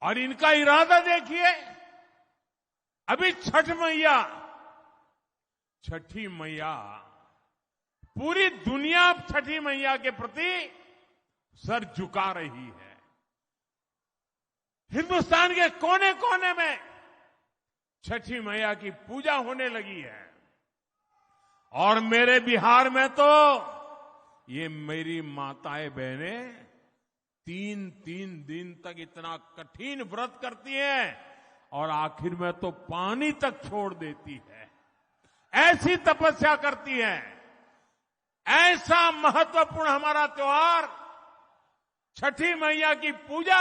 और इनका इरादा देखिए, अभी छठी मैया पूरी दुनिया छठी मैया के प्रति सर झुका रही है। हिंदुस्तान के कोने कोने में छठी मैया की पूजा होने लगी है। और मेरे बिहार में तो ये मेरी माताएं बहनें 3-3 दिन तक इतना कठिन व्रत करती हैं और आखिर में तो पानी तक छोड़ देती है। ऐसी तपस्या करती है। ऐसा महत्वपूर्ण हमारा त्योहार छठी मैया की पूजा,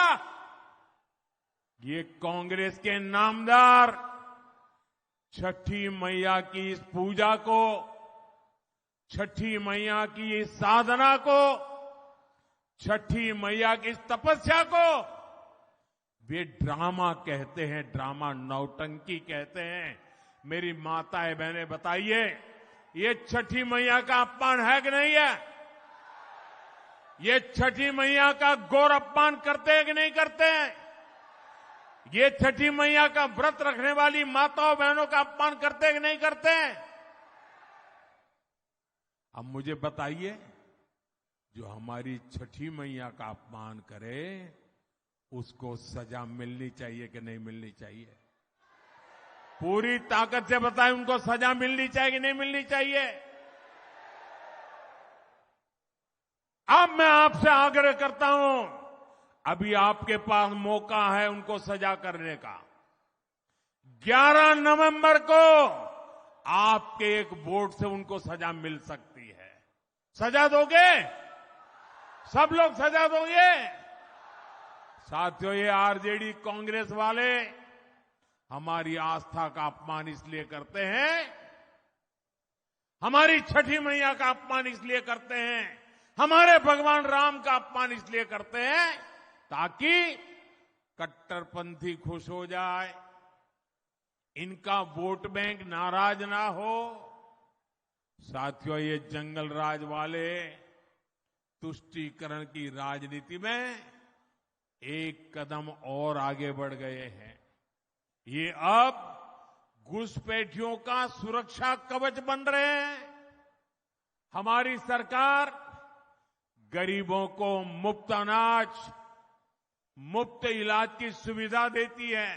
ये कांग्रेस के नामदार छठी मैया की इस पूजा को, छठी मैया की इस साधना को, छठी मैया की इस तपस्या को वे ड्रामा कहते हैं, ड्रामा नौटंकी कहते हैं। मेरी माताएं बहनें बताइए, ये छठी मैया का अपमान है कि नहीं है? ये छठी मैया का गौर अपमान करते हैं कि नहीं करते हैं? ये छठी मैया का व्रत रखने वाली माताओं बहनों का अपमान करते हैं कि नहीं करते हैं? अब मुझे बताइए, जो हमारी छठी मैया का अपमान करे उसको सजा मिलनी चाहिए कि नहीं मिलनी चाहिए? पूरी ताकत से बताएं, उनको सजा मिलनी चाहिए कि नहीं मिलनी चाहिए? अब मैं आपसे आग्रह करता हूं, अभी आपके पास मौका है उनको सजा करने का। 11 नवंबर को आपके एक वोट से उनको सजा मिल सकती है। सजा दोगे? सब लोग सजा दोगे? साथियों, ये आरजेडी कांग्रेस वाले हमारी आस्था का अपमान इसलिए करते हैं, हमारी छठी मैया का अपमान इसलिए करते हैं, हमारे भगवान राम का अपमान इसलिए करते हैं ताकि कट्टरपंथी खुश हो जाए, इनका वोट बैंक नाराज ना हो। साथियों, ये जंगल राज वाले तुष्टीकरण की राजनीति में एक कदम और आगे बढ़ गए हैं। ये अब घुसपैठियों का सुरक्षा कवच बन रहे हैं। हमारी सरकार गरीबों को मुफ्त अनाज, मुफ्त इलाज की सुविधा देती है।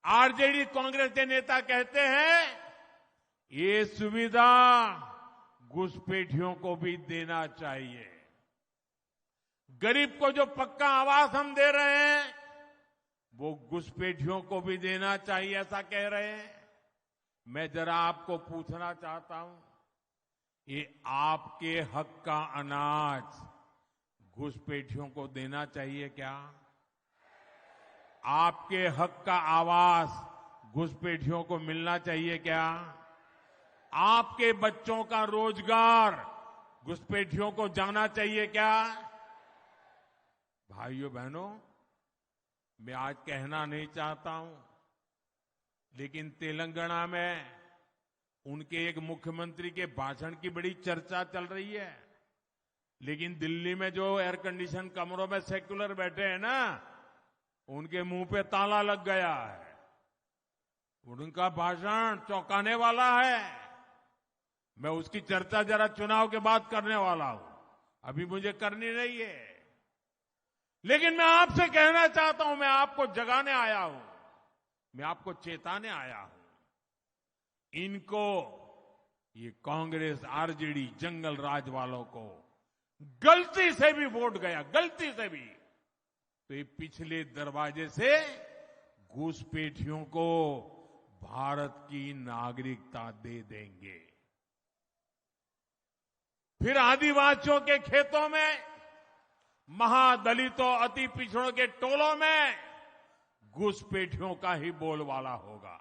आरजेडी कांग्रेस के नेता कहते हैं ये सुविधा घुसपैठियों को भी देना चाहिए। गरीब को जो पक्का आवास हम दे रहे हैं वो घुसपैठियों को भी देना चाहिए, ऐसा कह रहे हैं। मैं जरा आपको पूछना चाहता हूं, ये आपके हक का अनाज घुसपैठियों को देना चाहिए क्या? आपके हक का आवास घुसपैठियों को मिलना चाहिए क्या? आपके बच्चों का रोजगार घुसपैठियों को जाना चाहिए क्या? भाइयों बहनों, मैं आज कहना नहीं चाहता हूं, लेकिन तेलंगाना में उनके एक मुख्यमंत्री के भाषण की बड़ी चर्चा चल रही है। लेकिन दिल्ली में जो एयर कंडीशन कमरों में सेक्युलर बैठे हैं ना, उनके मुंह पे ताला लग गया है। उनका भाषण चौंकाने वाला है। मैं उसकी चर्चा जरा चुनाव के बाद करने वाला हूं, अभी मुझे करनी नहीं है। लेकिन मैं आपसे कहना चाहता हूं, मैं आपको जगाने आया हूं, मैं आपको चेताने आया हूं। इनको, ये कांग्रेस आरजेडी जंगल राज वालों को गलती से भी वोट गया, गलती से भी, तो ये पिछले दरवाजे से घुसपैठियों को भारत की नागरिकता दे देंगे। फिर आदिवासियों के खेतों में, महादलितों, अति पिछड़ों के टोलों में घुसपैठियों का ही बोलबाला होगा।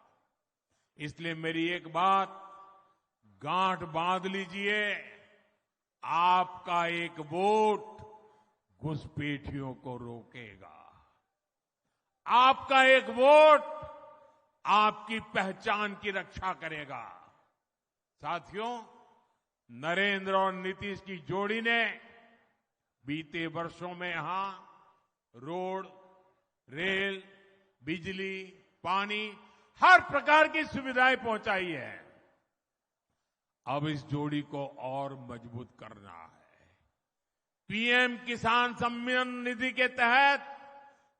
इसलिए मेरी एक बात गांठ बांध लीजिए, आपका एक वोट घुसपैठियों को रोकेगा। आपका एक वोट आपकी पहचान की रक्षा करेगा। साथियों, नरेंद्र और नीतीश की जोड़ी ने बीते वर्षों में यहां रोड, रेल, बिजली, पानी, हर प्रकार की सुविधाएं पहुंचाई है। अब इस जोड़ी को और मजबूत करना है। पीएम किसान सम्मान निधि के तहत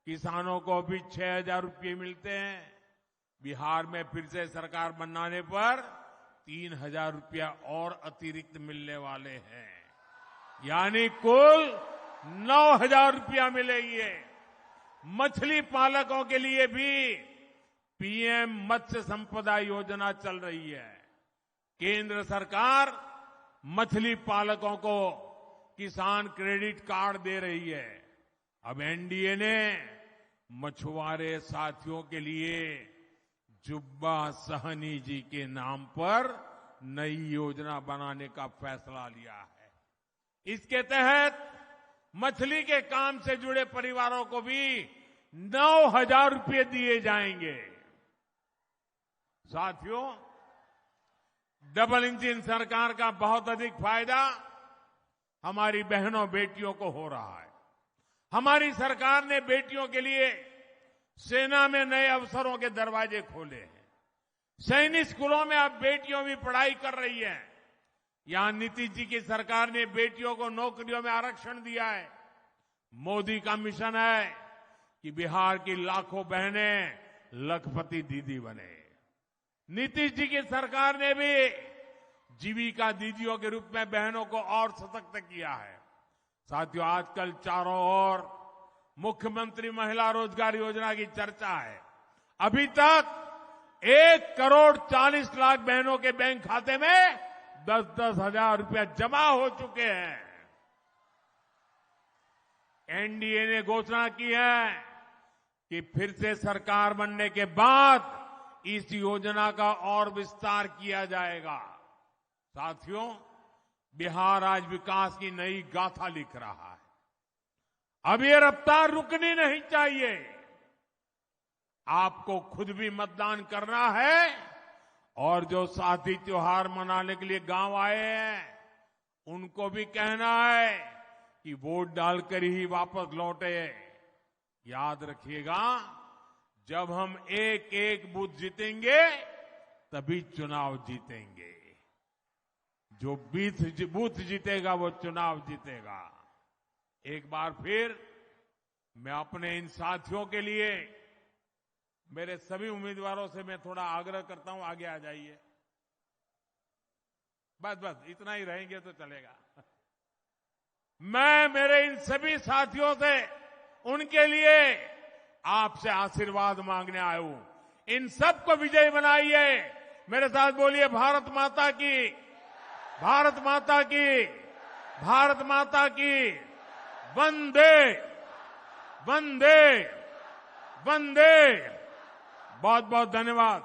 किसानों को भी 6,000 रुपये मिलते हैं। बिहार में फिर से सरकार बनाने पर 3,000 रुपया और अतिरिक्त मिलने वाले हैं, यानी कुल 9,000 रुपया मिलेगी। मछली पालकों के लिए भी पीएम मत्स्य संपदा योजना चल रही है। केंद्र सरकार मछली पालकों को किसान क्रेडिट कार्ड दे रही है। अब एनडीए ने मछुआरे साथियों के लिए जुब्बा सहनी जी के नाम पर नई योजना बनाने का फैसला लिया है। इसके तहत मछली के काम से जुड़े परिवारों को भी 9,000 रुपये दिए जाएंगे। साथियों, डबल इंजन सरकार का बहुत अधिक फायदा हमारी बहनों बेटियों को हो रहा है। हमारी सरकार ने बेटियों के लिए सेना में नए अवसरों के दरवाजे खोले हैं। सैनिक स्कूलों में अब बेटियों भी पढ़ाई कर रही हैं। यहां नीतीश जी की सरकार ने बेटियों को नौकरियों में आरक्षण दिया है। मोदी का मिशन है कि बिहार की लाखों बहनें लखपति दीदी बने। नीतीश जी की सरकार ने भी जीविका दीदियों के रूप में बहनों को और सशक्त किया है। साथियों, आजकल चारों ओर मुख्यमंत्री महिला रोजगार योजना की चर्चा है। अभी तक 1,40,00,000 बहनों के बैंक खाते में 10-10 हजार रुपया जमा हो चुके हैं। एनडीए ने घोषणा की है कि फिर से सरकार बनने के बाद इस योजना का और विस्तार किया जाएगा। साथियों, बिहार आज विकास की नई गाथा लिख रहा है। अब ये रफ्तार रुकनी नहीं चाहिए। आपको खुद भी मतदान करना है और जो साथी त्योहार मनाने के लिए गांव आए हैं उनको भी कहना है कि वोट डालकर ही वापस लौटे। याद रखिएगा, जब हम एक एक बूथ जीतेंगे तभी चुनाव जीतेंगे। जो बूथ जीतेगा वो चुनाव जीतेगा। एक बार फिर मैं अपने इन साथियों के लिए, मेरे सभी उम्मीदवारों से मैं थोड़ा आग्रह करता हूं, आगे आ जाइए। बस इतना ही रहेंगे तो चलेगा। मैं मेरे इन सभी साथियों से, उनके लिए आपसे आशीर्वाद मांगने आया हूं। इन सबको विजयी बनाइए। मेरे साथ बोलिए, भारत माता की, भारत माता की, भारत माता की, वंदे वंदे वंदे। बहुत बहुत धन्यवाद।